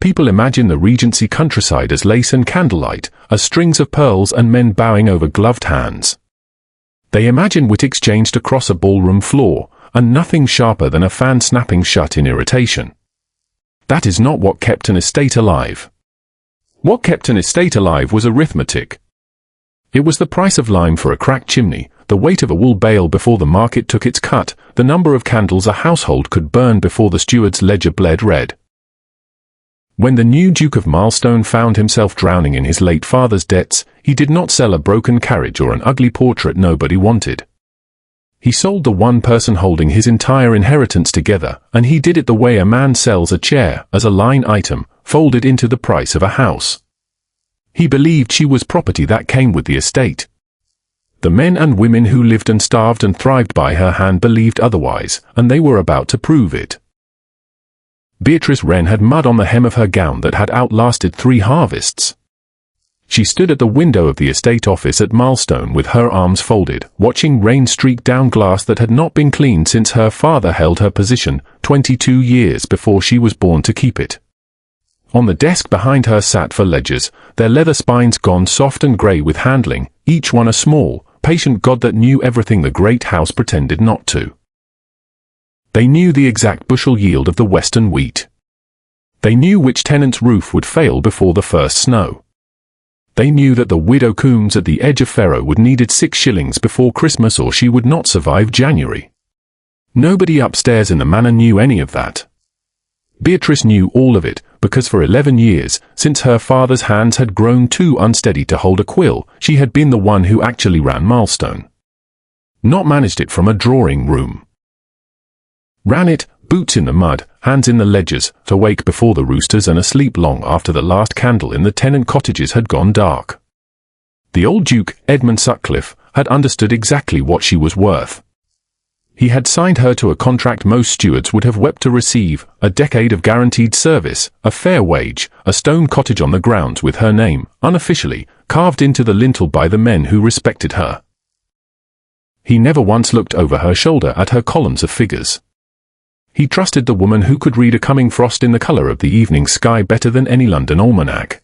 people imagine the Regency countryside as lace and candlelight, as strings of pearls and men bowing over gloved hands. They imagine wit exchanged across a ballroom floor, and nothing sharper than a fan snapping shut in irritation. That is not what kept an estate alive. What kept an estate alive was arithmetic. It was the price of lime for a cracked chimney, the weight of a wool bale before the market took its cut, the number of candles a household could burn before the steward's ledger bled red. When the new Duke of Milestone found himself drowning in his late father's debts, he did not sell a broken carriage or an ugly portrait nobody wanted. He sold the one person holding his entire inheritance together, and he did it the way a man sells a chair, as a line item, folded into the price of a house. He believed she was property that came with the estate. The men and women who lived and starved and thrived by her hand believed otherwise, and they were about to prove it. Beatrice Wren had mud on the hem of her gown that had outlasted 3 harvests. She stood at the window of the estate office at Milestone with her arms folded, watching rain streak down glass that had not been cleaned since her father held her position 22 years before she was born to keep it. On the desk behind her sat 4 ledgers, their leather spines gone soft and grey with handling, each one a small, patient god that knew everything the great house pretended not to. They knew the exact bushel yield of the western wheat. They knew which tenant's roof would fail before the first snow. They knew that the widow Coombs at the edge of Faro would needed 6 shillings before Christmas or she would not survive January. Nobody upstairs in the manor knew any of that. Beatrice knew all of it, because for 11 years, since her father's hands had grown too unsteady to hold a quill, she had been the one who actually ran Milestone. Not managed it from a drawing room. Ran it, boots in the mud, hands in the ledgers, awake before the roosters and asleep long after the last candle in the tenant cottages had gone dark. The old Duke, Edmund Sutcliffe, had understood exactly what she was worth. He had signed her to a contract most stewards would have wept to receive, a decade of guaranteed service, a fair wage, a stone cottage on the grounds with her name, unofficially, carved into the lintel by the men who respected her. He never once looked over her shoulder at her columns of figures. He trusted the woman who could read a coming frost in the colour of the evening sky better than any London almanac.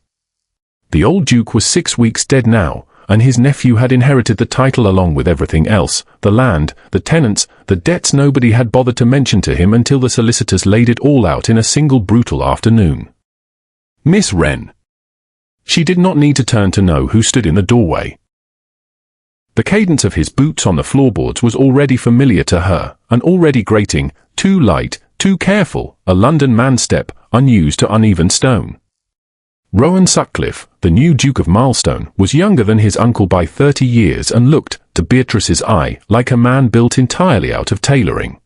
The old Duke was 6 weeks dead now, and his nephew had inherited the title along with everything else, the land, the tenants, the debts nobody had bothered to mention to him until the solicitors laid it all out in a single brutal afternoon. Miss Wren. She did not need to turn to know who stood in the doorway. The cadence of his boots on the floorboards was already familiar to her, and already grating, too light, too careful, a London man's step, unused to uneven stone. Rowan Sutcliffe, the new Duke of Milestone, was younger than his uncle by 30 years and looked, to Beatrice's eye, like a man built entirely out of tailoring.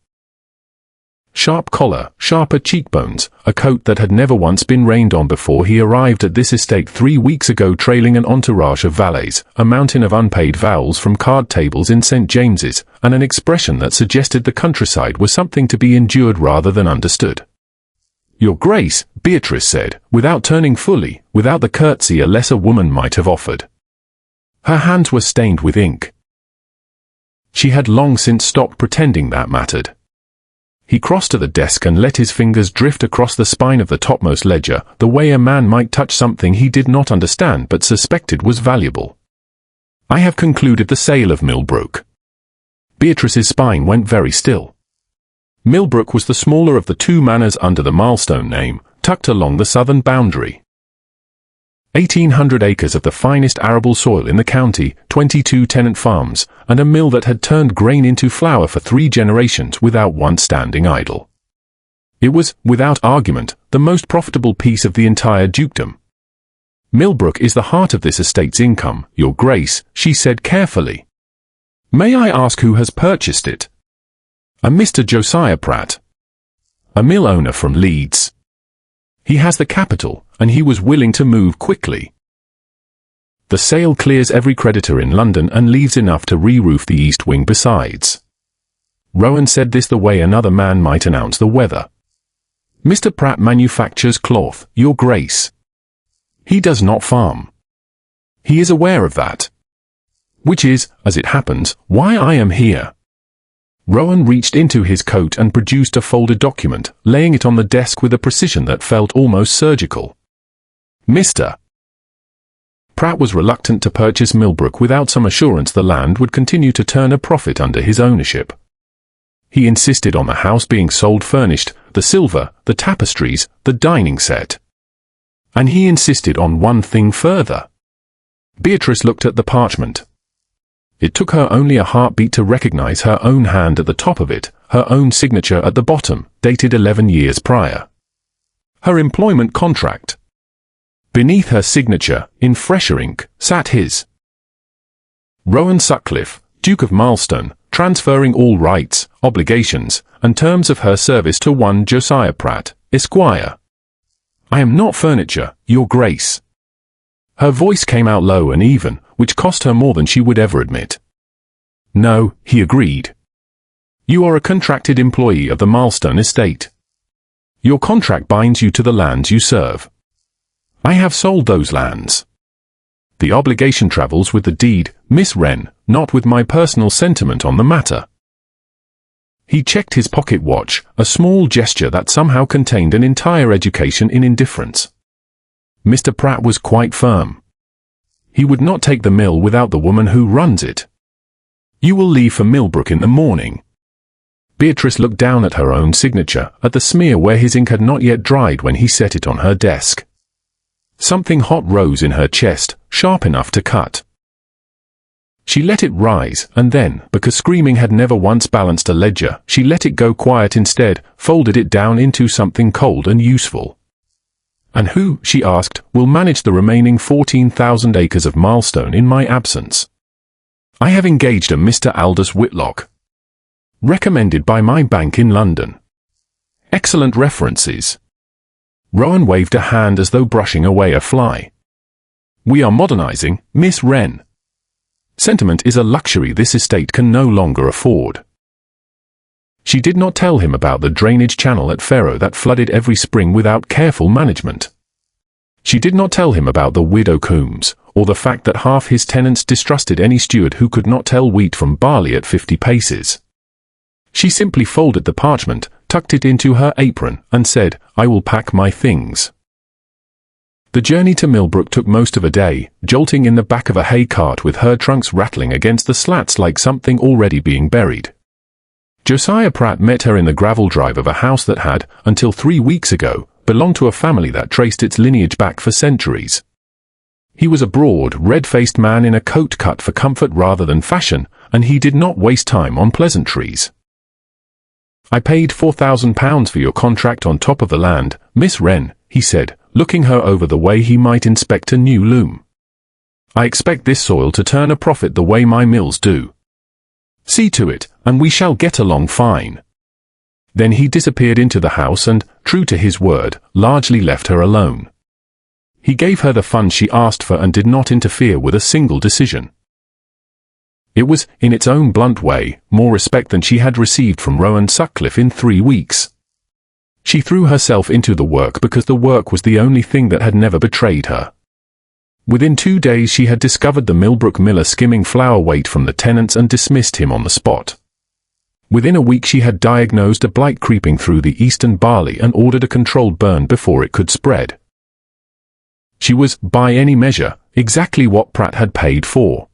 Sharp collar, sharper cheekbones, a coat that had never once been rained on before he arrived at this estate 3 weeks ago trailing an entourage of valets, a mountain of unpaid vowels from card tables in St. James's, and an expression that suggested the countryside was something to be endured rather than understood. "Your Grace," Beatrice said, without turning fully, without the curtsy a lesser woman might have offered. Her hands were stained with ink. She had long since stopped pretending that mattered. He crossed to the desk and let his fingers drift across the spine of the topmost ledger, the way a man might touch something he did not understand but suspected was valuable. "I have concluded the sale of Millbrook." Beatrice's spine went very still. Millbrook was the smaller of the 2 manors under the Milestone name, tucked along the southern boundary. 1,800 acres of the finest arable soil in the county, 22 tenant farms, and a mill that had turned grain into flour for 3 generations without once standing idle. It was, without argument, the most profitable piece of the entire dukedom. "Millbrook is the heart of this estate's income, Your Grace," she said carefully. "May I ask who has purchased it?" "A Mr. Josiah Pratt. A mill owner from Leeds. He has the capital, and he was willing to move quickly. The sale clears every creditor in London and leaves enough to re-roof the east wing besides." Rowan said this the way another man might announce the weather. "Mr. Pratt manufactures cloth, Your Grace. He does not farm. He is aware of that. Which is, as it happens, why I am here. Rowan reached into his coat and produced a folded document, laying it on the desk with a precision that felt almost surgical. Mr. Pratt was reluctant to purchase Millbrook without some assurance the land would continue to turn a profit under his ownership. He insisted on the house being sold furnished, the silver, the tapestries, the dining set. And he insisted on one thing further. Beatrice looked at the parchment. It took her only a heartbeat to recognize her own hand at the top of it, her own signature at the bottom, dated 11 years prior. Her employment contract. Beneath her signature, in fresher ink, sat his. Rowan Sutcliffe, Duke of Milestone, transferring all rights, obligations, and terms of her service to one Josiah Pratt, Esquire. I am not furniture, Your Grace. Her voice came out low and even, which cost her more than she would ever admit. No, he agreed. You are a contracted employee of the Milestone estate. Your contract binds you to the lands you serve. I have sold those lands. The obligation travels with the deed, Miss Wren, not with my personal sentiment on the matter. He checked his pocket watch, a small gesture that somehow contained an entire education in indifference. Mr. Pratt was quite firm. He would not take the mill without the woman who runs it. You will leave for Millbrook in the morning. Beatrice looked down at her own signature, at the smear where his ink had not yet dried when he set it on her desk. Something hot rose in her chest, sharp enough to cut. She let it rise, and then, because screaming had never once balanced a ledger, she let it go quiet instead, folded it down into something cold and useful. And who, she asked, will manage the remaining 14,000 acres of Milestone in my absence? I have engaged a Mr. Aldous Whitlock. Recommended by my bank in London. Excellent references. Rowan waved a hand as though brushing away a fly. We are modernizing, Miss Wren. Sentiment is a luxury this estate can no longer afford. She did not tell him about the drainage channel at Ferro that flooded every spring without careful management. She did not tell him about the widow Coombs, or the fact that half his tenants distrusted any steward who could not tell wheat from barley at 50 paces. She simply folded the parchment, tucked it into her apron, and said, I will pack my things. The journey to Millbrook took most of a day, jolting in the back of a hay cart with her trunks rattling against the slats like something already being buried. Josiah Pratt met her in the gravel drive of a house that had, until 3 weeks ago, belonged to a family that traced its lineage back for centuries. He was a broad, red-faced man in a coat cut for comfort rather than fashion, and he did not waste time on pleasantries. I paid £4,000 for your contract on top of the land, Miss Wren, he said, looking her over the way he might inspect a new loom. I expect this soil to turn a profit the way my mills do. See to it, and we shall get along fine. Then he disappeared into the house and, true to his word, largely left her alone. He gave her the funds she asked for and did not interfere with a single decision. It was, in its own blunt way, more respect than she had received from Rowan Sutcliffe in 3 weeks. She threw herself into the work because the work was the only thing that had never betrayed her. Within 2 days she had discovered the Millbrook miller skimming flour weight from the tenants and dismissed him on the spot. Within a week she had diagnosed a blight creeping through the eastern barley and ordered a controlled burn before it could spread. She was, by any measure, exactly what Pratt had paid for.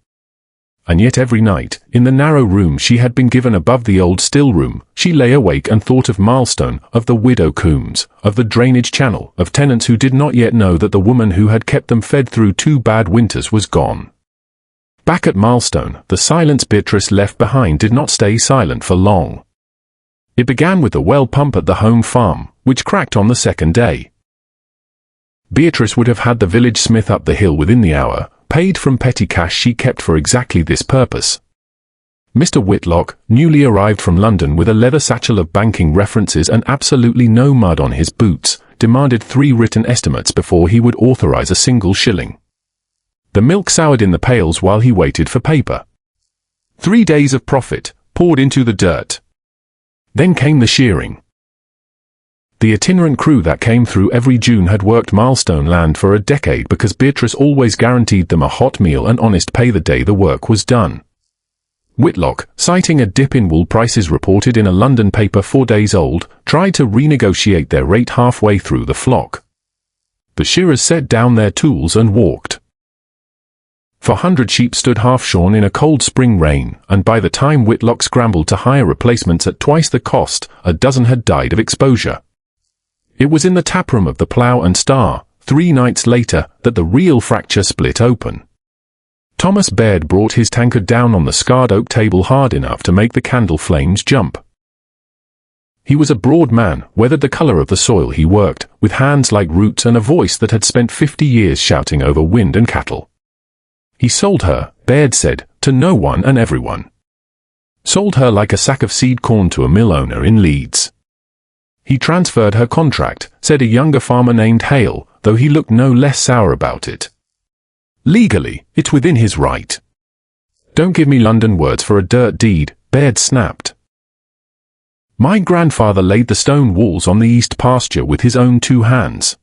And yet every night, in the narrow room she had been given above the old still room, she lay awake and thought of Milestone, of the widow Coombs, of the drainage channel, of tenants who did not yet know that the woman who had kept them fed through 2 bad winters was gone. Back at Milestone, the silence Beatrice left behind did not stay silent for long. It began with the well pump at the home farm, which cracked on the 2nd day. Beatrice would have had the village smith up the hill within the hour, paid from petty cash she kept for exactly this purpose. Mr. Whitlock, newly arrived from London with a leather satchel of banking references and absolutely no mud on his boots, demanded 3 written estimates before he would authorize a single shilling. The milk soured in the pails while he waited for paper. 3 days of profit, poured into the dirt. Then came the shearing. The itinerant crew that came through every June had worked Milestone land for a decade because Beatrice always guaranteed them a hot meal and honest pay the day the work was done. Whitlock, citing a dip in wool prices reported in a London paper 4 days old, tried to renegotiate their rate halfway through the flock. The shearers set down their tools and walked. 400 sheep stood half-shorn in a cold spring rain, and by the time Whitlock scrambled to hire replacements at twice the cost, a dozen had died of exposure. It was in the taproom of the Plough and Star, 3 nights later, that the real fracture split open. Thomas Baird brought his tankard down on the scarred oak table hard enough to make the candle flames jump. He was a broad man, weathered the color of the soil he worked, with hands like roots and a voice that had spent 50 years shouting over wind and cattle. He sold her, Baird said, to no one and everyone. Sold her like a sack of seed corn to a mill owner in Leeds. He transferred her contract, said a younger farmer named Hale, though he looked no less sour about it. Legally, it's within his right. Don't give me London words for a dirt deed, Baird snapped. My grandfather laid the stone walls on the east pasture with his own 2 hands.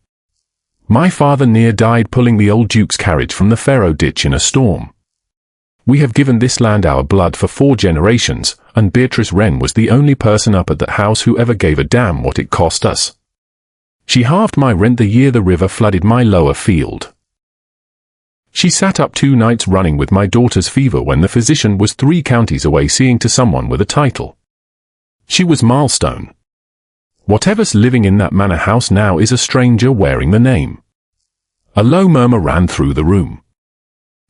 My father near died pulling the old Duke's carriage from the Faro ditch in a storm. We have given this land our blood for 4 generations, and Beatrice Wren was the only person up at that house who ever gave a damn what it cost us. She halved my rent the year the river flooded my lower field. She sat up 2 nights running with my daughter's fever when the physician was 3 counties away seeing to someone with a title. She was milestone. Whatever's living in that manor house now is a stranger wearing the name. A low murmur ran through the room.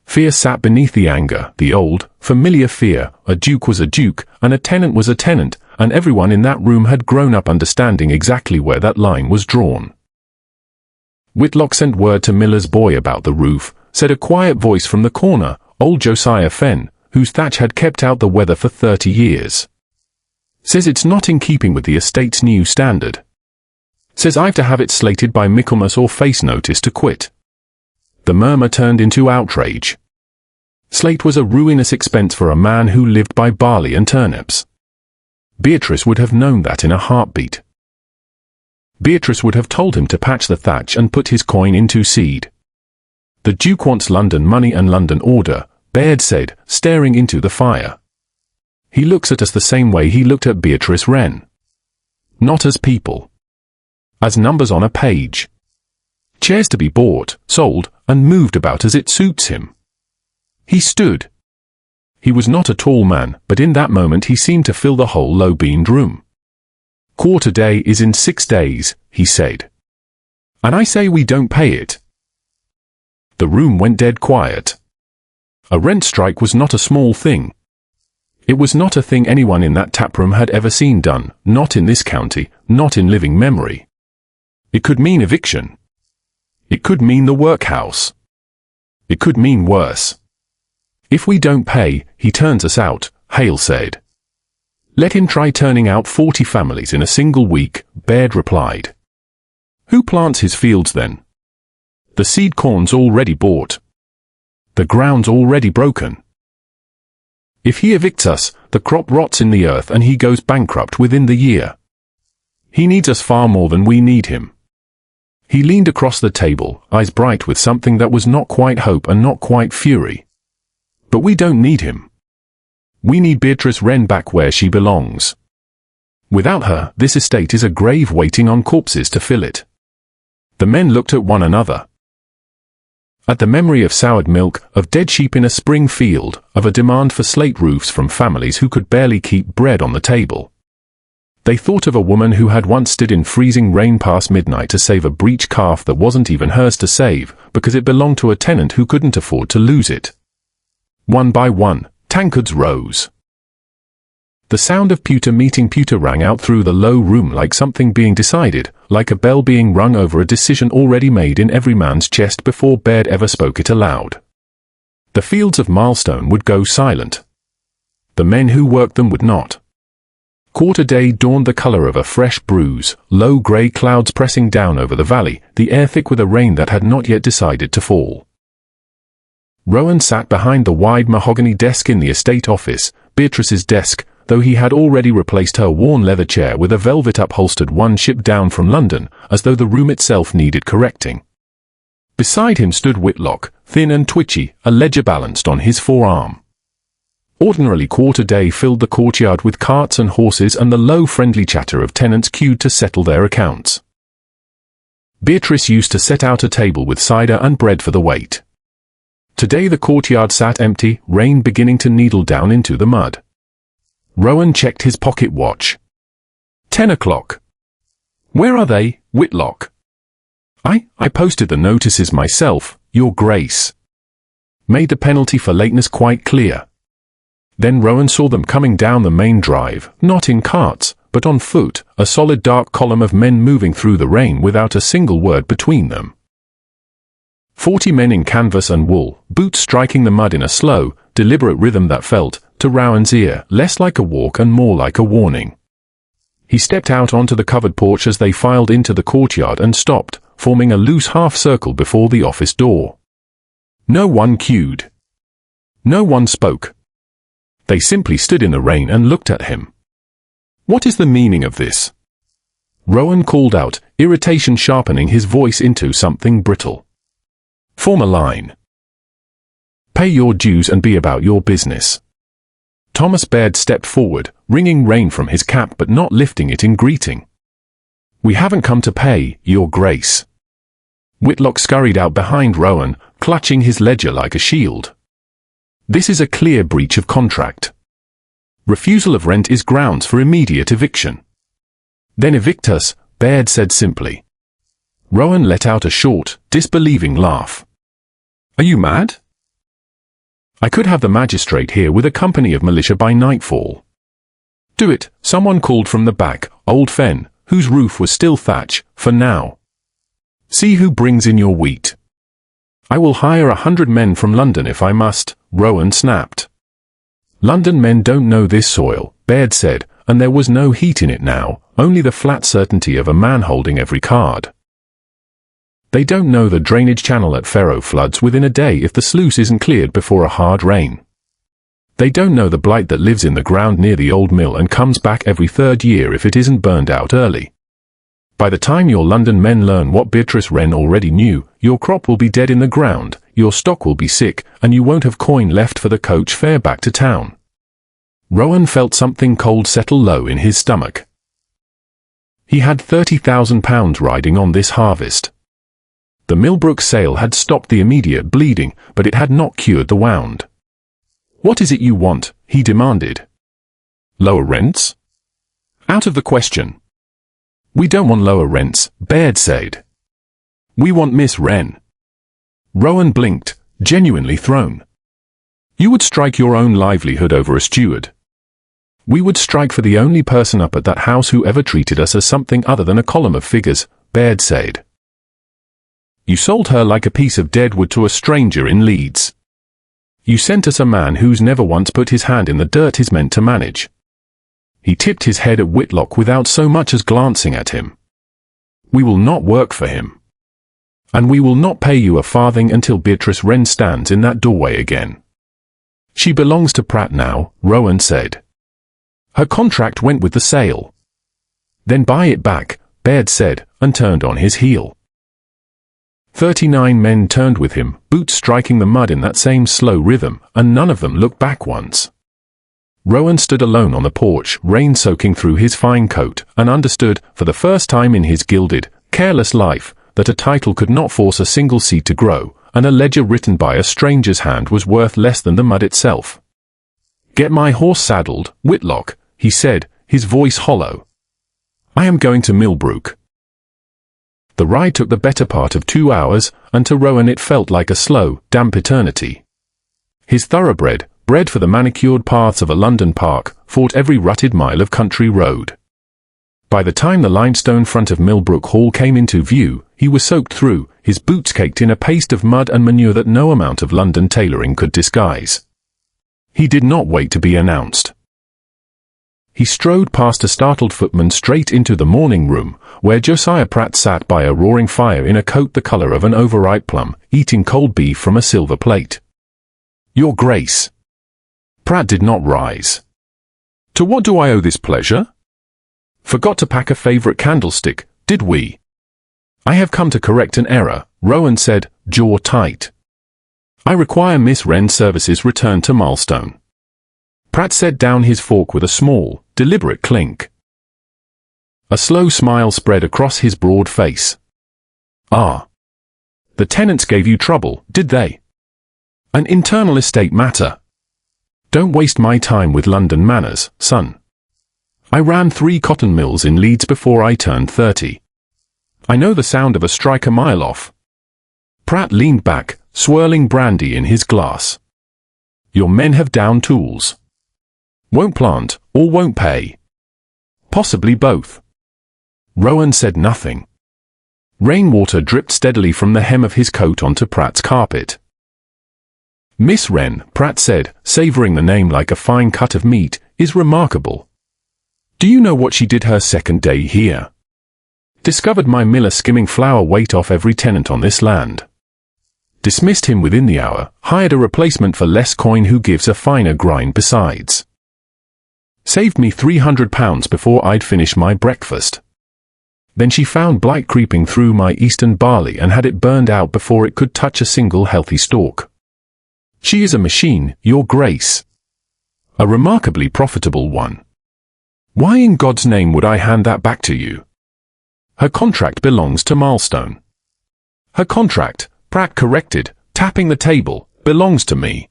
Fear sat beneath the anger, the old, familiar fear. A duke was a duke, and a tenant was a tenant, and everyone in that room had grown up understanding exactly where that line was drawn. Whitlock sent word to Miller's boy about the roof, said a quiet voice from the corner, old Josiah Fenn, whose thatch had kept out the weather for 30 years. Says it's not in keeping with the estate's new standard. Says I've to have it slated by Michaelmas or face notice to quit. The murmur turned into outrage. Slate was a ruinous expense for a man who lived by barley and turnips. Beatrice would have known that in a heartbeat. Beatrice would have told him to patch the thatch and put his coin into seed. The Duke wants London money and London order, Baird said, staring into the fire. He looks at us the same way he looked at Beatrice Wren. Not as people. As numbers on a page. Chairs to be bought, sold, and moved about as it suits him. He stood. He was not a tall man, but in that moment he seemed to fill the whole low-beamed room. Quarter day is in 6 days, he said. And I say we don't pay it. The room went dead quiet. A rent strike was not a small thing. It was not a thing anyone in that taproom had ever seen done, not in this county, not in living memory. It could mean eviction. It could mean the workhouse. It could mean worse. If we don't pay, he turns us out, Hale said. Let him try turning out 40 families in a single week, Baird replied. Who plants his fields then? The seed corn's already bought. The ground's already broken. If he evicts us, the crop rots in the earth and he goes bankrupt within the year. He needs us far more than we need him. He leaned across the table, eyes bright with something that was not quite hope and not quite fury. But we don't need him. We need Beatrice Wren back where she belongs. Without her, this estate is a grave waiting on corpses to fill it. The men looked at one another. At the memory of soured milk, of dead sheep in a spring field, of a demand for slate roofs from families who could barely keep bread on the table. They thought of a woman who had once stood in freezing rain past midnight to save a breech calf that wasn't even hers to save, because it belonged to a tenant who couldn't afford to lose it. One by one, tankards rose. The sound of pewter meeting pewter rang out through the low room like something being decided, like a bell being rung over a decision already made in every man's chest before Baird ever spoke it aloud. The fields of Milestone would go silent. The men who worked them would not. Quarter day dawned the color of a fresh bruise, low grey clouds pressing down over the valley, the air thick with a rain that had not yet decided to fall. Rowan sat behind the wide mahogany desk in the estate office, Beatrice's desk, though he had already replaced her worn leather chair with a velvet upholstered one shipped down from London, as though the room itself needed correcting. Beside him stood Whitlock, thin and twitchy, a ledger balanced on his forearm. Ordinarily quarter day filled the courtyard with carts and horses and the low friendly chatter of tenants queued to settle their accounts. Beatrice used to set out a table with cider and bread for the wait. Today the courtyard sat empty, rain beginning to needle down into the mud. Rowan checked his pocket watch. 10 o'clock. Where are they, Whitlock? I posted the notices myself, Your Grace. Made the penalty for lateness quite clear. Then Rowan saw them coming down the main drive, not in carts, but on foot, a solid dark column of men moving through the rain without a single word between them. 40 men in canvas and wool, boots striking the mud in a slow, deliberate rhythm that felt, to Rowan's ear, less like a walk and more like a warning. He stepped out onto the covered porch as they filed into the courtyard and stopped, forming a loose half-circle before the office door. No one queued. No one spoke. They simply stood in the rain and looked at him. What is the meaning of this? Rowan called out, irritation sharpening his voice into something brittle. Form a line. Pay your dues and be about your business. Thomas Baird stepped forward, wringing rain from his cap but not lifting it in greeting. We haven't come to pay, Your Grace. Whitlock scurried out behind Rowan, clutching his ledger like a shield. This is a clear breach of contract. Refusal of rent is grounds for immediate eviction. Then evict us, Baird said simply. Rowan let out a short, disbelieving laugh. Are you mad? I could have the magistrate here with a company of militia by nightfall. Do it, someone called from the back, old Fen, whose roof was still thatch, for now. See who brings in your wheat. I will hire 100 men from London if I must, Rowan snapped. London men don't know this soil, Baird said, and there was no heat in it now, only the flat certainty of a man holding every card. They don't know the drainage channel at Ferro floods within a day if the sluice isn't cleared before a hard rain. They don't know the blight that lives in the ground near the old mill and comes back every third year if it isn't burned out early. By the time your London men learn what Beatrice Wren already knew, your crop will be dead in the ground, your stock will be sick, and you won't have coin left for the coach fare back to town. Rowan felt something cold settle low in his stomach. He had £30,000 riding on this harvest. The Millbrook sale had stopped the immediate bleeding, but it had not cured the wound. What is it you want? He demanded. Lower rents? Out of the question. We don't want lower rents, Baird said. We want Miss Wren. Rowan blinked, genuinely thrown. You would strike your own livelihood over a steward. We would strike for the only person up at that house who ever treated us as something other than a column of figures, Baird said. You sold her like a piece of dead wood to a stranger in Leeds. You sent us a man who's never once put his hand in the dirt he's meant to manage. He tipped his head at Whitlock without so much as glancing at him. We will not work for him. And we will not pay you a farthing until Beatrice Wren stands in that doorway again. She belongs to Pratt now, Rowan said. Her contract went with the sale. Then buy it back, Baird said, and turned on his heel. 39 men turned with him, boots striking the mud in that same slow rhythm, and none of them looked back once. Rowan stood alone on the porch, rain soaking through his fine coat, and understood, for the first time in his gilded, careless life, that a title could not force a single seed to grow, and a ledger written by a stranger's hand was worth less than the mud itself. Get my horse saddled, Whitlock, he said, his voice hollow. I am going to Millbrook. The ride took the better part of 2 hours, and to Rowan it felt like a slow, damp eternity. His thoroughbred, bred for the manicured paths of a London park, fought every rutted mile of country road. By the time the limestone front of Millbrook Hall came into view, he was soaked through, his boots caked in a paste of mud and manure that no amount of London tailoring could disguise. He did not wait to be announced. He strode past a startled footman straight into the morning room, where Josiah Pratt sat by a roaring fire in a coat the colour of an overripe plum, eating cold beef from a silver plate. Your Grace. Pratt did not rise. To what do I owe this pleasure? Forgot to pack a favourite candlestick, did we? I have come to correct an error, Rowan said, jaw tight. I require Miss Wren's services returned to Milestone. Pratt set down his fork with a small, deliberate clink. A slow smile spread across his broad face. Ah. The tenants gave you trouble, did they? An internal estate matter. Don't waste my time with London manners, son. I ran 3 cotton mills in Leeds before I turned 30. I know the sound of a strike a mile off. Pratt leaned back, swirling brandy in his glass. Your men have down tools. Won't plant, or won't pay. Possibly both. Rowan said nothing. Rainwater dripped steadily from the hem of his coat onto Pratt's carpet. Miss Wren, Pratt said, savouring the name like a fine cut of meat, is remarkable. Do you know what she did her second day here? Discovered my miller skimming flour weight off every tenant on this land. Dismissed him within the hour, hired a replacement for less coin who gives a finer grind besides. Saved me £300 before I'd finished my breakfast. Then she found blight creeping through my eastern barley and had it burned out before it could touch a single healthy stalk. She is a machine, Your Grace. A remarkably profitable one. Why in God's name would I hand that back to you? Her contract belongs to Milestone. Her contract, Pratt corrected, tapping the table, belongs to me.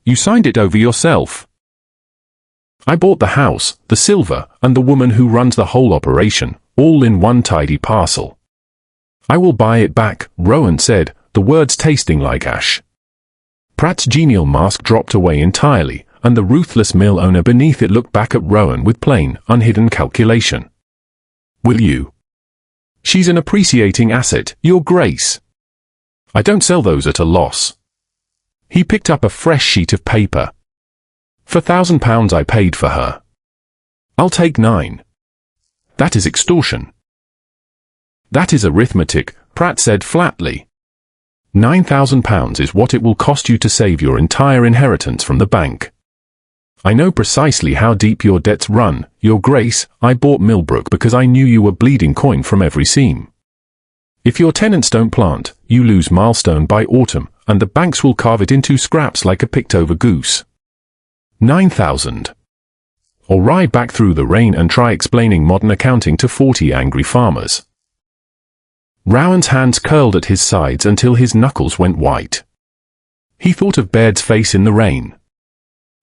You signed it over yourself. I bought the house, the silver, and the woman who runs the whole operation, all in one tidy parcel. I will buy it back, Rowan said, the words tasting like ash. Pratt's genial mask dropped away entirely, and the ruthless mill owner beneath it looked back at Rowan with plain, unhidden calculation. Will you? She's an appreciating asset, Your Grace. I don't sell those at a loss. He picked up a fresh sheet of paper. For £1,000 I paid for her. I'll take 9. That is extortion. That is arithmetic, Pratt said flatly. £9,000 is what it will cost you to save your entire inheritance from the bank. I know precisely how deep your debts run, Your Grace. I bought Millbrook because I knew you were bleeding coin from every seam. If your tenants don't plant, you lose Milestone by autumn, and the banks will carve it into scraps like a picked-over goose. 9,000. Or ride back through the rain and try explaining modern accounting to 40 angry farmers. Rowan's hands curled at his sides until his knuckles went white. He thought of Baird's face in the rain.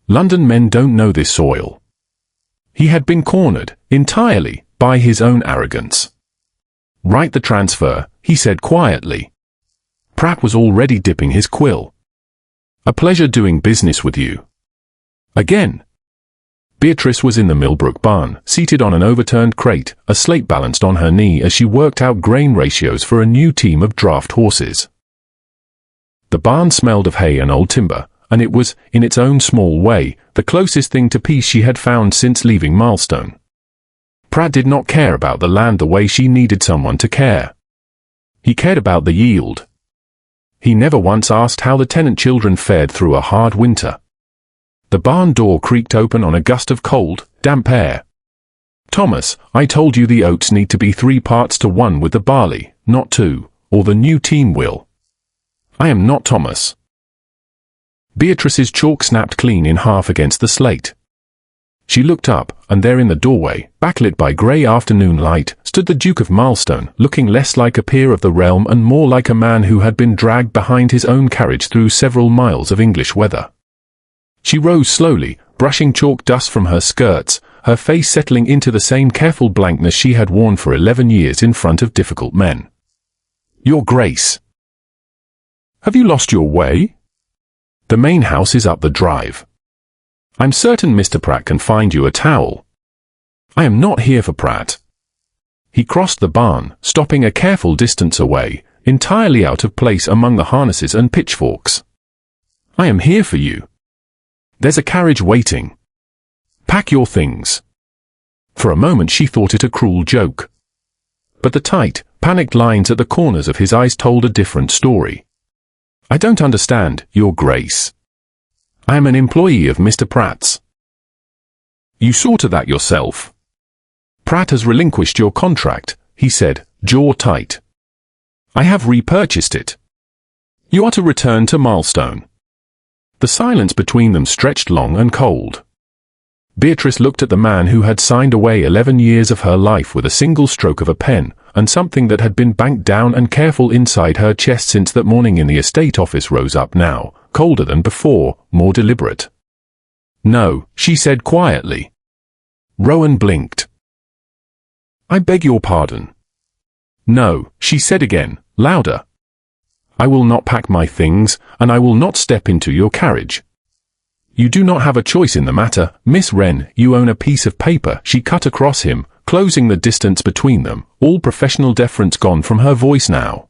London men don't know this soil. He had been cornered, entirely, by his own arrogance. Write the transfer, he said quietly. Pratt was already dipping his quill. A pleasure doing business with you. Again. Beatrice was in the Millbrook barn, seated on an overturned crate, a slate balanced on her knee as she worked out grain ratios for a new team of draft horses. The barn smelled of hay and old timber, and it was, in its own small way, the closest thing to peace she had found since leaving Milestone. Pratt did not care about the land the way she needed someone to care. He cared about the yield. He never once asked how the tenant children fared through a hard winter. The barn door creaked open on a gust of cold, damp air. Thomas, I told you the oats need to be 3 parts to 1 with the barley, not 2, or the new team will. I am not Thomas. Beatrice's chalk snapped clean in half against the slate. She looked up, and there in the doorway, backlit by grey afternoon light, stood the Duke of Milestone, looking less like a peer of the realm and more like a man who had been dragged behind his own carriage through several miles of English weather. She rose slowly, brushing chalk dust from her skirts, her face settling into the same careful blankness she had worn for 11 years in front of difficult men. Your Grace. Have you lost your way? The main house is up the drive. I'm certain Mr. Pratt can find you a towel. I am not here for Pratt. He crossed the barn, stopping a careful distance away, entirely out of place among the harnesses and pitchforks. I am here for you. There's a carriage waiting. Pack your things. For a moment she thought it a cruel joke. But the tight, panicked lines at the corners of his eyes told a different story. I don't understand, Your Grace. I am an employee of Mr. Pratt's. You saw to that yourself. Pratt has relinquished your contract, he said, jaw tight. I have repurchased it. You are to return to Milestone. The silence between them stretched long and cold. Beatrice looked at the man who had signed away 11 years of her life with a single stroke of a pen, and something that had been banked down and careful inside her chest since that morning in the estate office rose up now, colder than before, more deliberate. "No," she said quietly. Rowan blinked. "I beg your pardon." "No," she said again, louder. "I will not pack my things, and I will not step into your carriage." "You do not have a choice in the matter, Miss Wren. You own a piece of paper," she cut across him, closing the distance between them, all professional deference gone from her voice now.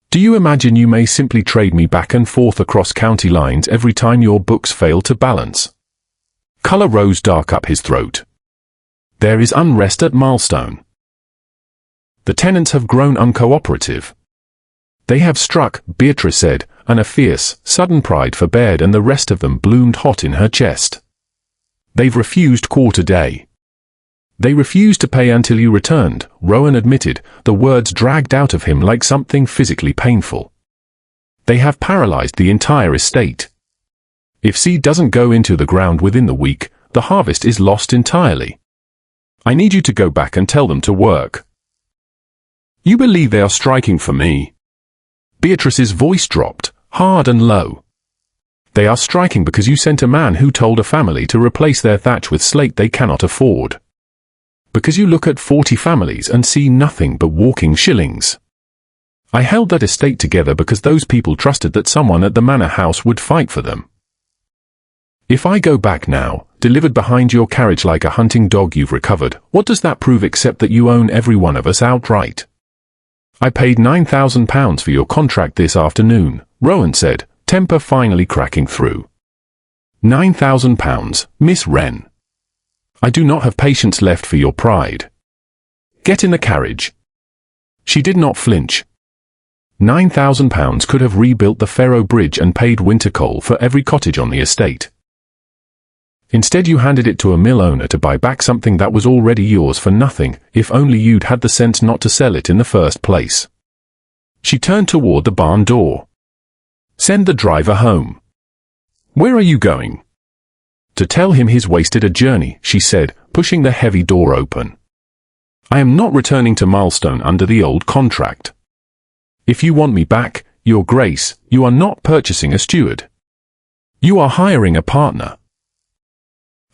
"Do you imagine you may simply trade me back and forth across county lines every time your books fail to balance?" Colour rose dark up his throat. "There is unrest at Milestone. The tenants have grown uncooperative." "They have struck," Beatrice said, and a fierce, sudden pride for Baird and the rest of them bloomed hot in her chest. "They've refused quarter day." "They refused to pay until you returned," Rowan admitted, the words dragged out of him like something physically painful. "They have paralyzed the entire estate. If seed doesn't go into the ground within the week, the harvest is lost entirely. I need you to go back and tell them to work." "You believe they are striking for me?" Beatrice's voice dropped, hard and low. "They are striking because you sent a man who told a family to replace their thatch with slate they cannot afford. Because you look at 40 families and see nothing but walking shillings. I held that estate together because those people trusted that someone at the manor house would fight for them. If I go back now, delivered behind your carriage like a hunting dog you've recovered, what does that prove except that you own every one of us outright?" "I paid £9,000 for your contract this afternoon," Rowan said, temper finally cracking through. £9,000, Miss Wren. I do not have patience left for your pride. Get in the carriage." She did not flinch. £9,000 could have rebuilt the Faro Bridge and paid winter coal for every cottage on the estate. Instead you handed it to a mill owner to buy back something that was already yours for nothing, if only you'd had the sense not to sell it in the first place. She turned toward the barn door. "Send the driver home." "Where are you going?" "To tell him he's wasted a journey," she said, pushing the heavy door open. "I am not returning to Milestone under the old contract. If you want me back, Your Grace, you are not purchasing a steward. You are hiring a partner.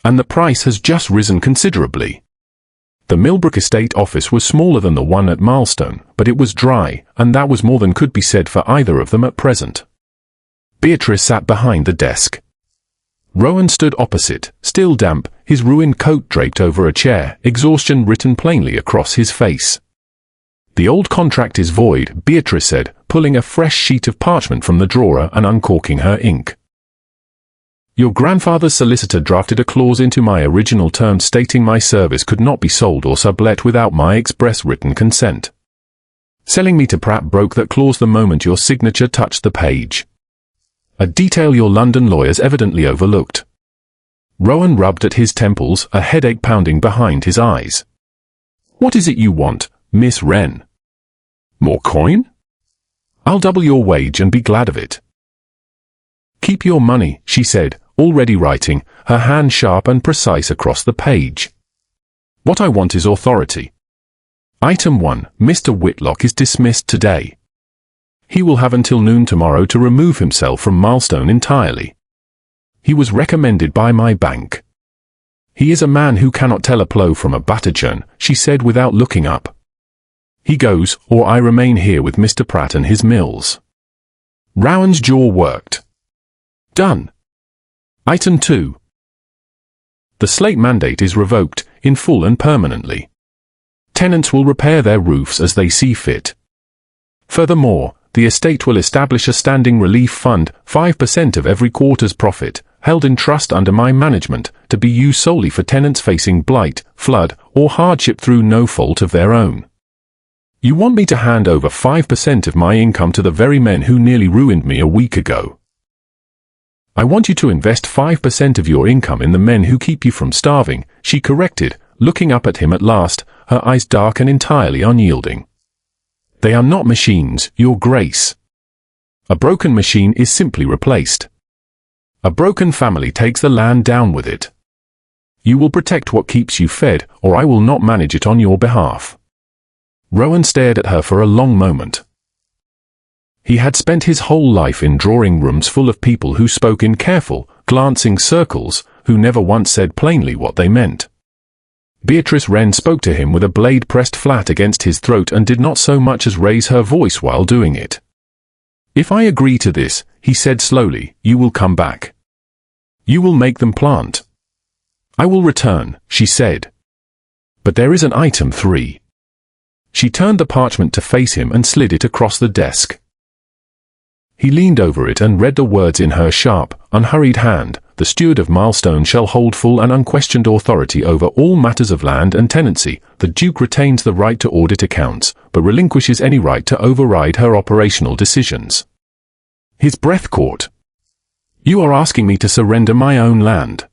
And the price has just risen considerably." The Millbrook estate office was smaller than the one at Milestone, but it was dry, and that was more than could be said for either of them at present. Beatrice sat behind the desk. Rowan stood opposite, still damp, his ruined coat draped over a chair, exhaustion written plainly across his face. "The old contract is void," Beatrice said, pulling a fresh sheet of parchment from the drawer and uncorking her ink. "Your grandfather's solicitor drafted a clause into my original terms stating my service could not be sold or sublet without my express written consent. Selling me to Pratt broke that clause the moment your signature touched the page. A detail your London lawyers evidently overlooked." Rowan rubbed at his temples, a headache pounding behind his eyes. "What is it you want, Miss Wren? More coin? I'll double your wage and be glad of it." "Keep your money," she said, already writing, her hand sharp and precise across the page. "What I want is authority. Item 1, Mr. Whitlock is dismissed today. He will have until noon tomorrow to remove himself from Milestone entirely. He was recommended by my bank. He is a man who cannot tell a plough from a butter churn," she said without looking up. "He goes, or I remain here with Mr. Pratt and his mills." Rowan's jaw worked. "Done. Item 2. The slate mandate is revoked, in full and permanently. Tenants will repair their roofs as they see fit. Furthermore, the estate will establish a standing relief fund, 5% of every quarter's profit, held in trust under my management, to be used solely for tenants facing blight, flood, or hardship through no fault of their own. You want me to hand over 5% of my income to the very men who nearly ruined me a week ago. I want you to invest 5% of your income in the men who keep you from starving," she corrected, looking up at him at last, her eyes dark and entirely unyielding. "They are not machines, Your Grace. A broken machine is simply replaced. A broken family takes the land down with it. You will protect what keeps you fed, or I will not manage it on your behalf." Rowan stared at her for a long moment. He had spent his whole life in drawing rooms full of people who spoke in careful, glancing circles, who never once said plainly what they meant. Beatrice Wren spoke to him with a blade pressed flat against his throat and did not so much as raise her voice while doing it. "If I agree to this," he said slowly, "you will come back. You will make them plant." "I will return," she said. "But there is an item 3. She turned the parchment to face him and slid it across the desk. He leaned over it and read the words in her sharp, unhurried hand. "The steward of Milestone shall hold full and unquestioned authority over all matters of land and tenancy. The Duke retains the right to audit accounts, but relinquishes any right to override her operational decisions." His breath caught. "You are asking me to surrender my own land.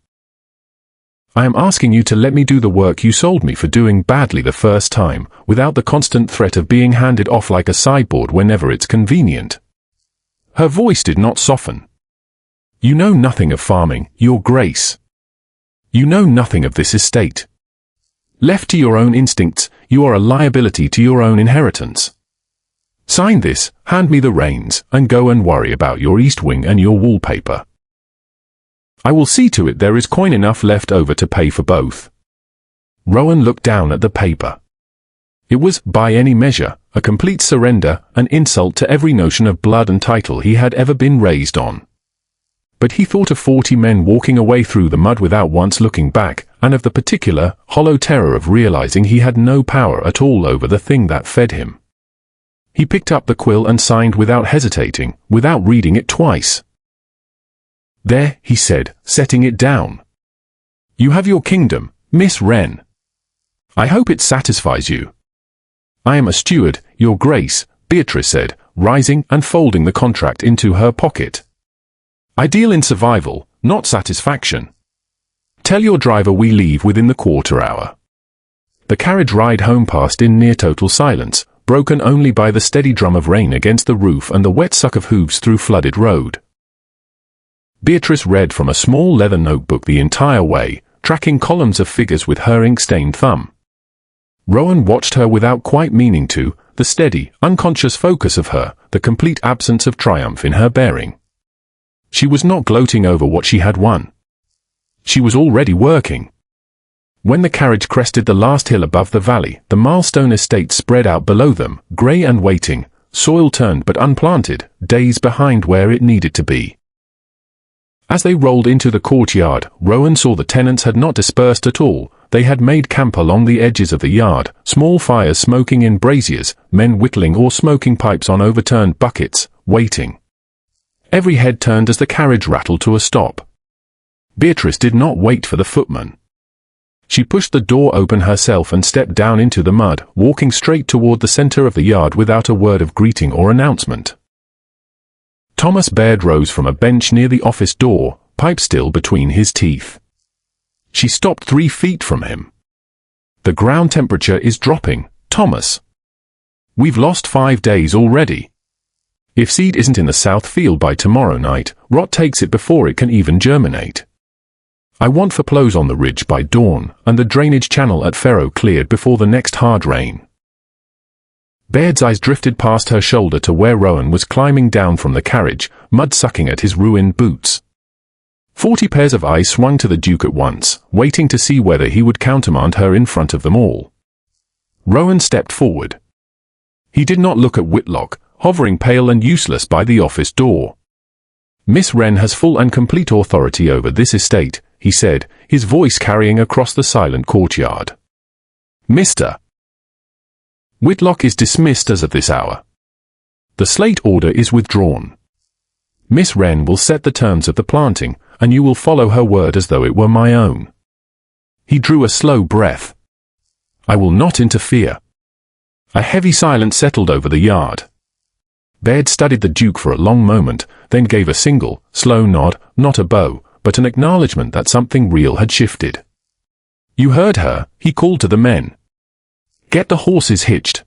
I am asking you to let me do the work you sold me for doing badly the first time, without the constant threat of being handed off like a sideboard whenever it's convenient." Her voice did not soften. "You know nothing of farming, Your Grace. You know nothing of this estate. Left to your own instincts, you are a liability to your own inheritance. Sign this, hand me the reins, and go and worry about your East Wing and your wallpaper. I will see to it there is coin enough left over to pay for both." Rowan looked down at the paper. It was, by any measure, a complete surrender, an insult to every notion of blood and title he had ever been raised on. But he thought of 40 men walking away through the mud without once looking back, and of the particular, hollow terror of realizing he had no power at all over the thing that fed him. He picked up the quill and signed without hesitating, without reading it twice. "There," he said, setting it down. "You have your kingdom, Miss Wren. I hope it satisfies you." "I am a steward, Your Grace," Beatrice said, rising and folding the contract into her pocket. "I deal in survival, not satisfaction. Tell your driver we leave within the quarter hour." The carriage ride home passed in near total silence, broken only by the steady drum of rain against the roof and the wet suck of hooves through flooded road. Beatrice read from a small leather notebook the entire way, tracking columns of figures with her ink-stained thumb. Rowan watched her without quite meaning to, the steady, unconscious focus of her, the complete absence of triumph in her bearing. She was not gloating over what she had won. She was already working. When the carriage crested the last hill above the valley, the Milestone estate spread out below them, grey and waiting, soil turned but unplanted, days behind where it needed to be. As they rolled into the courtyard, Rowan saw the tenants had not dispersed at all. They had made camp along the edges of the yard, small fires smoking in braziers, men whittling or smoking pipes on overturned buckets, waiting. Every head turned as the carriage rattled to a stop. Beatrice did not wait for the footman. She pushed the door open herself and stepped down into the mud, walking straight toward the center of the yard without a word of greeting or announcement. Thomas Baird rose from a bench near the office door, pipe still between his teeth. She stopped 3 feet from him. "The ground temperature is dropping, Thomas. We've lost 5 days already. If seed isn't in the south field by tomorrow night, rot takes it before it can even germinate. I want furloughs on the ridge by dawn, and the drainage channel at Ferro cleared before the next hard rain." Baird's eyes drifted past her shoulder to where Rowan was climbing down from the carriage, mud sucking at his ruined boots. 40 pairs of eyes swung to the Duke at once, waiting to see whether he would countermand her in front of them all. Rowan stepped forward. He did not look at Whitlock, hovering pale and useless by the office door. "Miss Wren has full and complete authority over this estate," he said, his voice carrying across the silent courtyard. "Mr. Whitlock is dismissed as of this hour. The slate order is withdrawn. Miss Wren will set the terms of the planting, and you will follow her word as though it were my own." He drew a slow breath. "I will not interfere." A heavy silence settled over the yard. Baird studied the Duke for a long moment, then gave a single, slow nod, not a bow, but an acknowledgement that something real had shifted. "You heard her," he called to the men. "Get the horses hitched.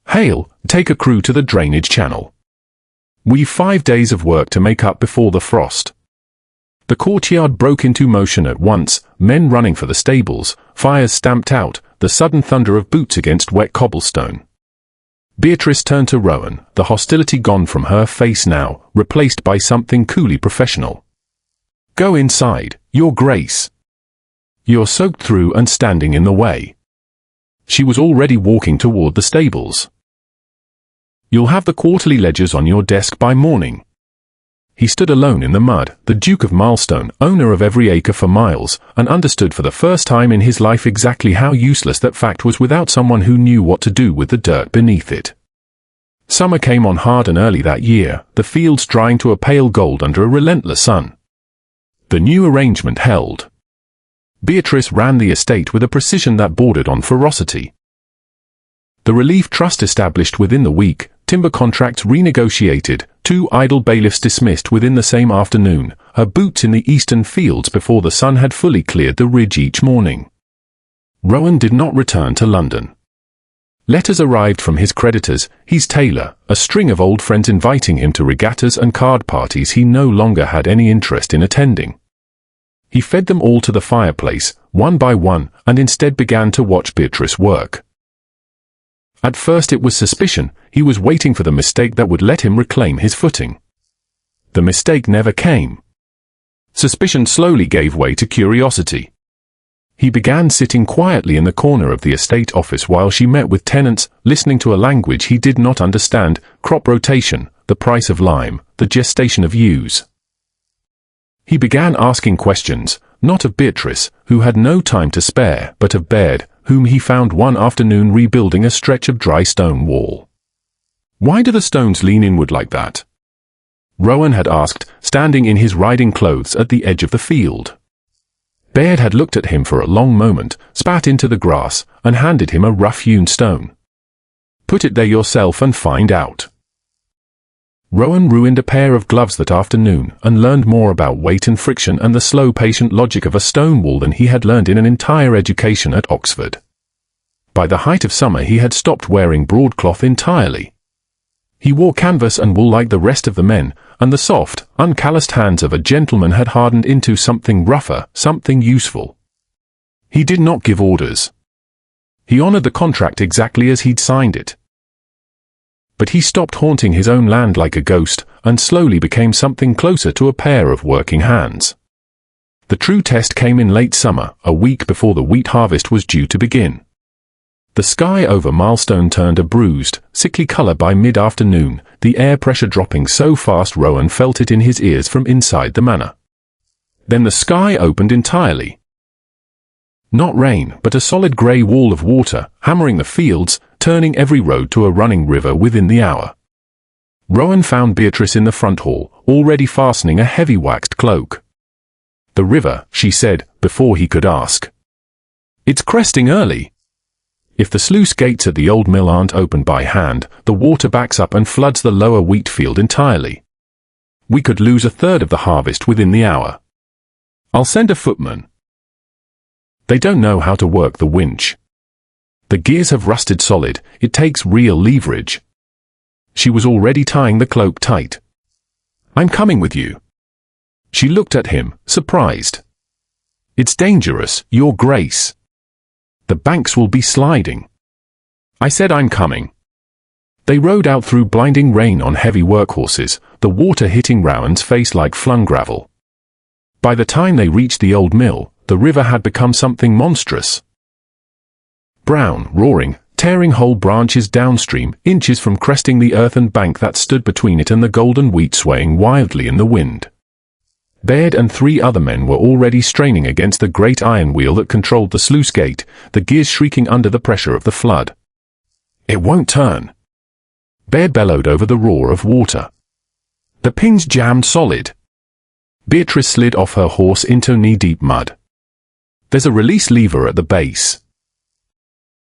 Hale, take a crew to the drainage channel. We've 5 days of work to make up before the frost." The courtyard broke into motion at once, men running for the stables, fires stamped out, the sudden thunder of boots against wet cobblestone. Beatrice turned to Rowan, the hostility gone from her face now, replaced by something coolly professional. "Go inside, Your Grace. You're soaked through and standing in the way." She was already walking toward the stables. "You'll have the quarterly ledgers on your desk by morning." He stood alone in the mud, the Duke of Milestone, owner of every acre for miles, and understood for the first time in his life exactly how useless that fact was without someone who knew what to do with the dirt beneath it. Summer came on hard and early that year, the fields drying to a pale gold under a relentless sun. The new arrangement held. Beatrice ran the estate with a precision that bordered on ferocity. The relief trust established within the week, timber contracts renegotiated, 2 idle bailiffs dismissed within the same afternoon, her boots in the eastern fields before the sun had fully cleared the ridge each morning. Rowan did not return to London. Letters arrived from his creditors, his tailor, a string of old friends inviting him to regattas and card parties he no longer had any interest in attending. He fed them all to the fireplace, one by one, and instead began to watch Beatrice work. At first it was suspicion, he was waiting for the mistake that would let him reclaim his footing. The mistake never came. Suspicion slowly gave way to curiosity. He began sitting quietly in the corner of the estate office while she met with tenants, listening to a language he did not understand, crop rotation, the price of lime, the gestation of ewes. He began asking questions, not of Beatrice, who had no time to spare, but of Baird, whom he found one afternoon rebuilding a stretch of dry stone wall. "Why do the stones lean inward like that?" Rowan had asked, standing in his riding clothes at the edge of the field. Baird had looked at him for a long moment, spat into the grass, and handed him a rough-hewn stone. "Put it there yourself and find out." Rowan ruined a pair of gloves that afternoon, and learned more about weight and friction and the slow patient logic of a stone wall than he had learned in an entire education at Oxford. By the height of summer he had stopped wearing broadcloth entirely. He wore canvas and wool like the rest of the men, and the soft, uncalloused hands of a gentleman had hardened into something rougher, something useful. He did not give orders. He honored the contract exactly as he'd signed it. But he stopped haunting his own land like a ghost, and slowly became something closer to a pair of working hands. The true test came in late summer, a week before the wheat harvest was due to begin. The sky over Milestone turned a bruised, sickly color by mid-afternoon, the air pressure dropping so fast Rowan felt it in his ears from inside the manor. Then the sky opened entirely. Not rain, but a solid grey wall of water, hammering the fields, turning every road to a running river within the hour. Rowan found Beatrice in the front hall, already fastening a heavy waxed cloak. "The river," she said, before he could ask. "It's cresting early. If the sluice gates at the old mill aren't opened by hand, the water backs up and floods the lower wheat field entirely. We could lose a third of the harvest within the hour. I'll send a footman. They don't know how to work the winch. The gears have rusted solid, it takes real leverage." She was already tying the cloak tight. "I'm coming with you." She looked at him, surprised. "It's dangerous, Your Grace. The banks will be sliding." "I said I'm coming." They rode out through blinding rain on heavy workhorses, the water hitting Rowan's face like flung gravel. By the time they reached the old mill, the river had become something monstrous. Brown, roaring, tearing whole branches downstream, inches from cresting the earthen bank that stood between it and the golden wheat swaying wildly in the wind. Baird and 3 other men were already straining against the great iron wheel that controlled the sluice gate, the gears shrieking under the pressure of the flood. "It won't turn." Baird bellowed over the roar of water. "The pin's jammed solid." Beatrice slid off her horse into knee-deep mud. "There's a release lever at the base.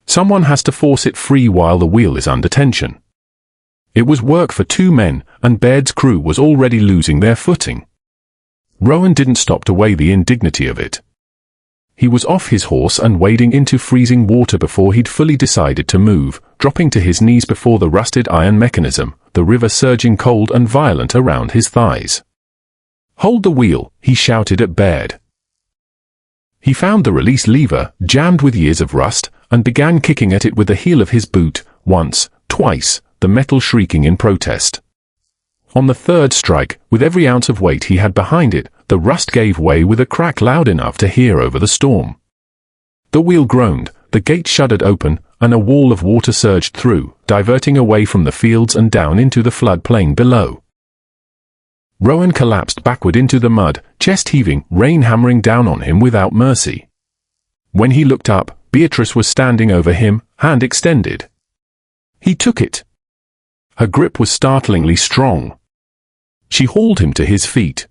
Someone has to force it free while the wheel is under tension." It was work for 2 men, and Baird's crew was already losing their footing. Rowan didn't stop to weigh the indignity of it. He was off his horse and wading into freezing water before he'd fully decided to move, dropping to his knees before the rusted iron mechanism, the river surging cold and violent around his thighs. "Hold the wheel," he shouted at Baird. He found the release lever, jammed with years of rust, and began kicking at it with the heel of his boot, once, twice, the metal shrieking in protest. On the third strike, with every ounce of weight he had behind it, the rust gave way with a crack loud enough to hear over the storm. The wheel groaned, the gate shuddered open, and a wall of water surged through, diverting away from the fields and down into the floodplain below. Rowan collapsed backward into the mud, chest heaving, rain hammering down on him without mercy. When he looked up, Beatrice was standing over him, hand extended. He took it. Her grip was startlingly strong. She hauled him to his feet.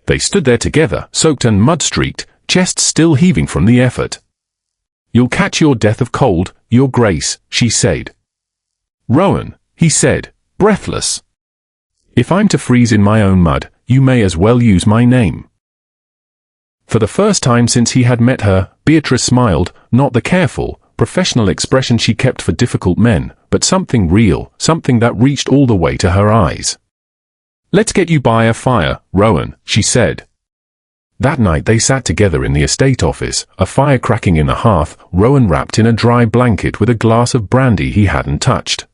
They stood there together, soaked and mud-streaked, chests still heaving from the effort. "You'll catch your death of cold, Your Grace," she said. "Rowan," he said, breathless. "If I'm to freeze in my own mud, you may as well use my name." For the first time since he had met her, Beatrice smiled, not the careful, professional expression she kept for difficult men, but something real, something that reached all the way to her eyes. "Let's get you by a fire, Rowan," she said. That night they sat together in the estate office, a fire cracking in the hearth, Rowan wrapped in a dry blanket with a glass of brandy he hadn't touched.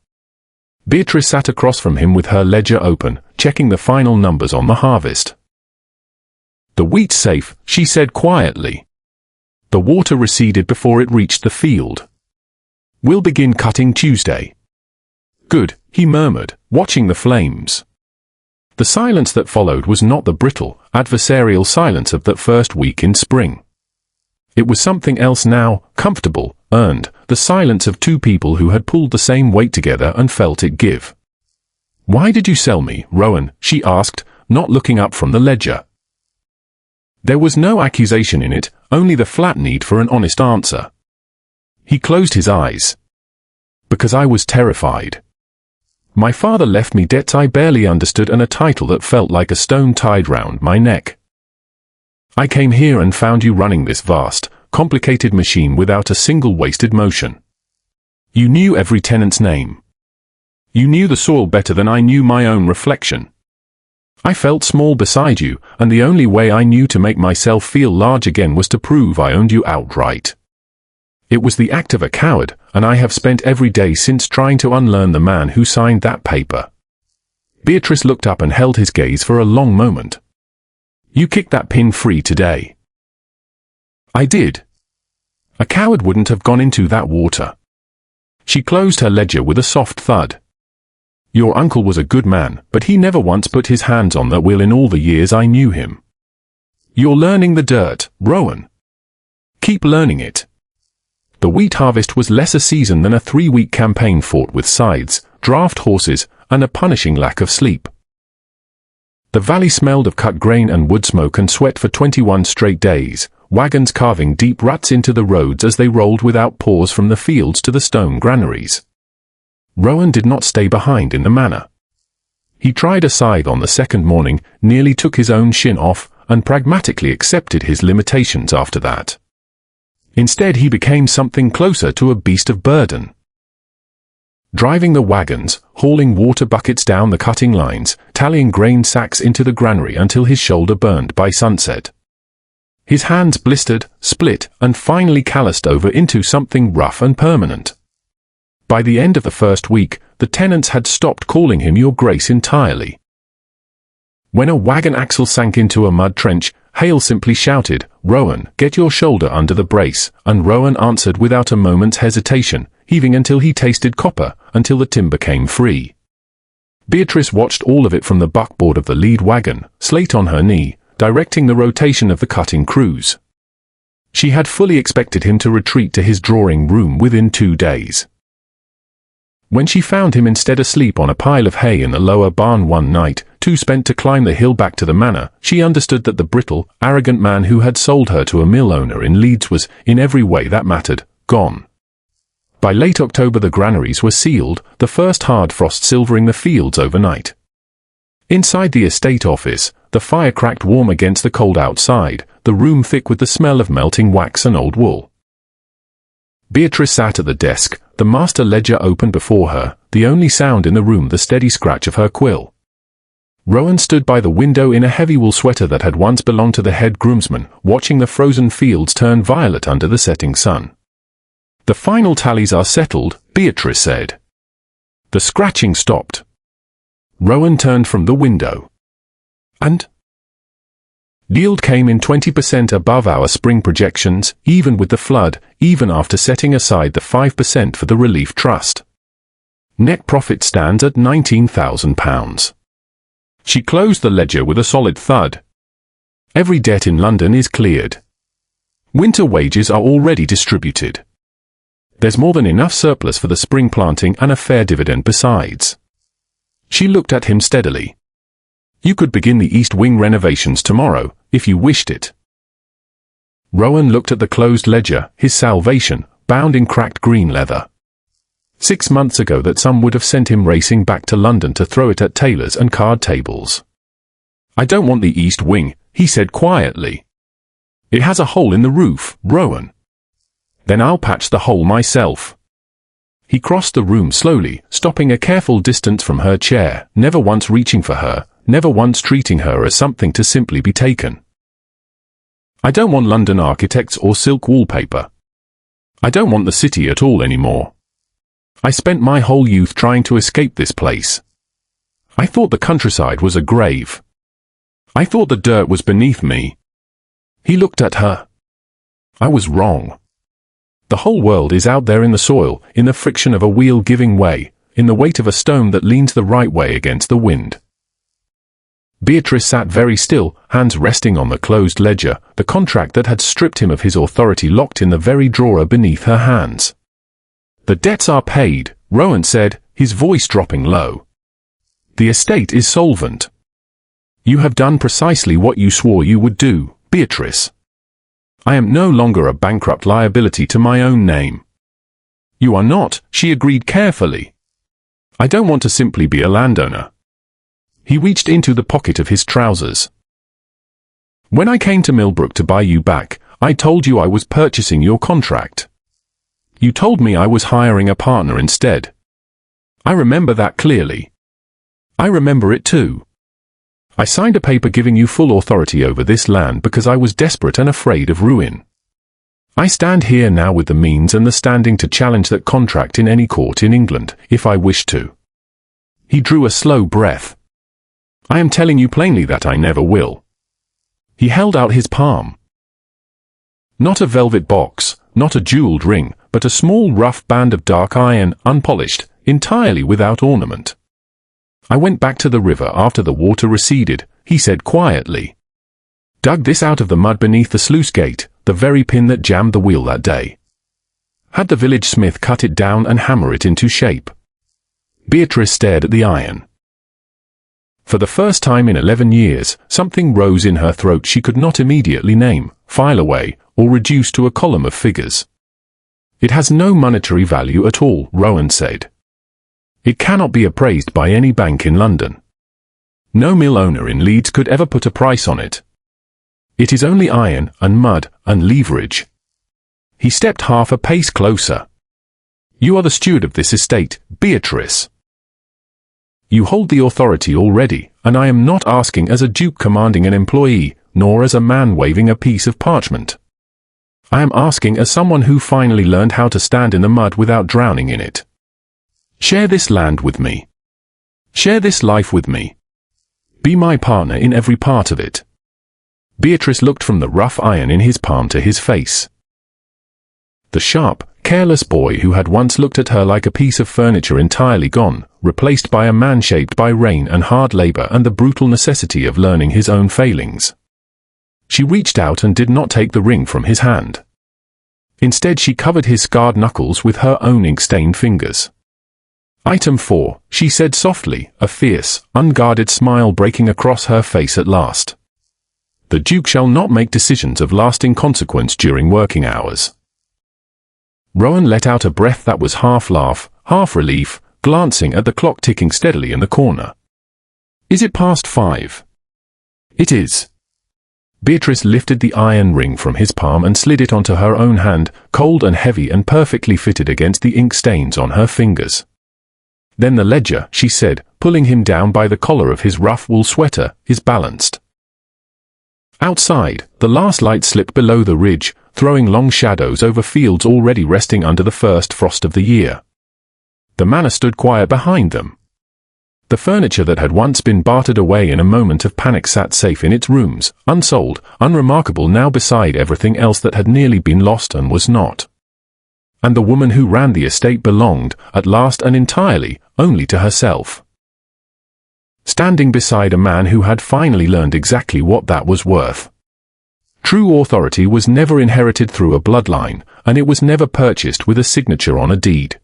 Beatrice sat across from him with her ledger open, checking the final numbers on the harvest. "The wheat's safe," she said quietly. The water receded before it reached the field. "We'll begin cutting Tuesday." "Good," he murmured, watching the flames. The silence that followed was not the brittle, adversarial silence of that first week in spring. It was something else now, comfortable, earned, the silence of two people who had pulled the same weight together and felt it give. "Why did you sell me, Rowan?" she asked, not looking up from the ledger. There was no accusation in it, only the flat need for an honest answer. He closed his eyes. "Because I was terrified. My father left me debts I barely understood and a title that felt like a stone tied round my neck. I came here and found you running this vast, complicated machine without a single wasted motion. You knew every tenant's name. You knew the soil better than I knew my own reflection. I felt small beside you, and the only way I knew to make myself feel large again was to prove I owned you outright. It was the act of a coward, and I have spent every day since trying to unlearn the man who signed that paper." Beatrice looked up and held his gaze for a long moment. "You kicked that pin free today." "I did. A coward wouldn't have gone into that water." She closed her ledger with a soft thud. "Your uncle was a good man, but he never once put his hands on that wheel in all the years I knew him. You're learning the dirt, Rowan. Keep learning it." The wheat harvest was less a season than a 3-week campaign fought with scythes, draft horses, and a punishing lack of sleep. The valley smelled of cut grain and wood smoke and sweat for 21 straight days, wagons carving deep ruts into the roads as they rolled without pause from the fields to the stone granaries. Rowan did not stay behind in the manor. He tried a scythe on the second morning, nearly took his own shin off, and pragmatically accepted his limitations after that. Instead he became something closer to a beast of burden. Driving the wagons, hauling water buckets down the cutting lines, tallying grain sacks into the granary until his shoulder burned by sunset. His hands blistered, split, and finally calloused over into something rough and permanent. By the end of the first week, the tenants had stopped calling him Your Grace entirely. When a wagon axle sank into a mud trench, Hale simply shouted, "Rowan, get your shoulder under the brace," and Rowan answered without a moment's hesitation, heaving until he tasted copper, until the timber came free. Beatrice watched all of it from the buckboard of the lead wagon, slate on her knee, directing the rotation of the cutting crews. She had fully expected him to retreat to his drawing room within 2 days. When she found him instead asleep on a pile of hay in the lower barn one night, too spent to climb the hill back to the manor, she understood that the brittle, arrogant man who had sold her to a mill owner in Leeds was, in every way that mattered, gone. By late October the granaries were sealed, the first hard frost silvering the fields overnight. Inside the estate office, the fire cracked warm against the cold outside, the room thick with the smell of melting wax and old wool. Beatrice sat at the desk, the master ledger open before her, the only sound in the room the steady scratch of her quill. Rowan stood by the window in a heavy wool sweater that had once belonged to the head groomsman, watching the frozen fields turn violet under the setting sun. "The final tallies are settled," Beatrice said. The scratching stopped. Rowan turned from the window. "And?" "Yield came in 20% above our spring projections, even with the flood, even after setting aside the 5% for the relief trust. Net profit stands at £19,000. She closed the ledger with a solid thud. "Every debt in London is cleared. Winter wages are already distributed. There's more than enough surplus for the spring planting and a fair dividend besides." She looked at him steadily. "You could begin the East Wing renovations tomorrow, if you wished it." Rowan looked at the closed ledger, his salvation, bound in cracked green leather. 6 months ago that sum would have sent him racing back to London to throw it at tailors and card tables. "I don't want the East Wing," he said quietly. "It has a hole in the roof, Rowan." "Then I'll patch the hole myself." He crossed the room slowly, stopping a careful distance from her chair, never once reaching for her, never once treating her as something to simply be taken. "I don't want London architects or silk wallpaper. I don't want the city at all anymore. I spent my whole youth trying to escape this place. I thought the countryside was a grave. I thought the dirt was beneath me." He looked at her. "I was wrong. The whole world is out there in the soil, in the friction of a wheel giving way, in the weight of a stone that leans the right way against the wind." Beatrice sat very still, hands resting on the closed ledger, the contract that had stripped him of his authority locked in the very drawer beneath her hands. "The debts are paid," Rowan said, his voice dropping low. "The estate is solvent. You have done precisely what you swore you would do, Beatrice. I am no longer a bankrupt liability to my own name." "You are not," she agreed carefully. "I don't want to simply be a landowner." He reached into the pocket of his trousers. "When I came to Millbrook to buy you back, I told you I was purchasing your contract. You told me I was hiring a partner instead. I remember that clearly. I remember it too. I signed a paper giving you full authority over this land because I was desperate and afraid of ruin. I stand here now with the means and the standing to challenge that contract in any court in England, if I wish to." He drew a slow breath. "I am telling you plainly that I never will." He held out his palm. Not a velvet box, not a jeweled ring, but a small rough band of dark iron, unpolished, entirely without ornament. "I went back to the river after the water receded," he said quietly. "Dug this out of the mud beneath the sluice gate, the very pin that jammed the wheel that day. Had the village smith cut it down and hammer it into shape." Beatrice stared at the iron. For the first time in 11 years, something rose in her throat she could not immediately name, file away, or reduce to a column of figures. "It has no monetary value at all," Rowan said. "It cannot be appraised by any bank in London. No mill owner in Leeds could ever put a price on it. It is only iron and mud and leverage." He stepped half a pace closer. "You are the steward of this estate, Beatrice. You hold the authority already, and I am not asking as a duke commanding an employee, nor as a man waving a piece of parchment. I am asking as someone who finally learned how to stand in the mud without drowning in it. Share this land with me. Share this life with me. Be my partner in every part of it." Beatrice looked from the rough iron in his palm to his face. The sharp, careless boy who had once looked at her like a piece of furniture entirely gone, replaced by a man shaped by rain and hard labor and the brutal necessity of learning his own failings. She reached out and did not take the ring from his hand. Instead she covered his scarred knuckles with her own ink-stained fingers. "Item 4, she said softly, a fierce, unguarded smile breaking across her face at last. "The Duke shall not make decisions of lasting consequence during working hours." Rowan let out a breath that was half laugh, half relief, glancing at the clock ticking steadily in the corner. "Is it past 5? "It is." Beatrice lifted the iron ring from his palm and slid it onto her own hand, cold and heavy and perfectly fitted against the ink stains on her fingers. Then the ledger, she said, pulling him down by the collar of his rough wool sweater, is balanced. Outside, the last light slipped below the ridge, throwing long shadows over fields already resting under the first frost of the year. The manor stood quiet behind them. The furniture that had once been bartered away in a moment of panic sat safe in its rooms, unsold, unremarkable now beside everything else that had nearly been lost and was not. And the woman who ran the estate belonged, at last and entirely, only to herself. Standing beside a man who had finally learned exactly what that was worth. True authority was never inherited through a bloodline, and it was never purchased with a signature on a deed.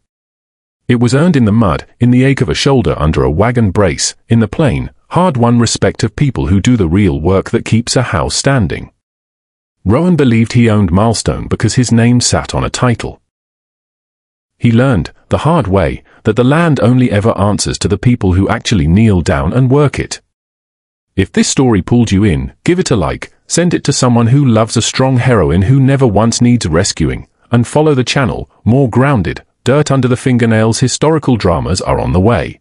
It was earned in the mud, in the ache of a shoulder under a wagon brace, in the plain, hard-won respect of people who do the real work that keeps a house standing. Rowan believed he owned Milestone because his name sat on a title. He learned, the hard way, that the land only ever answers to the people who actually kneel down and work it. If this story pulled you in, give it a like, send it to someone who loves a strong heroine who never once needs rescuing, and follow the channel. More grounded, dirt under the fingernails historical dramas are on the way.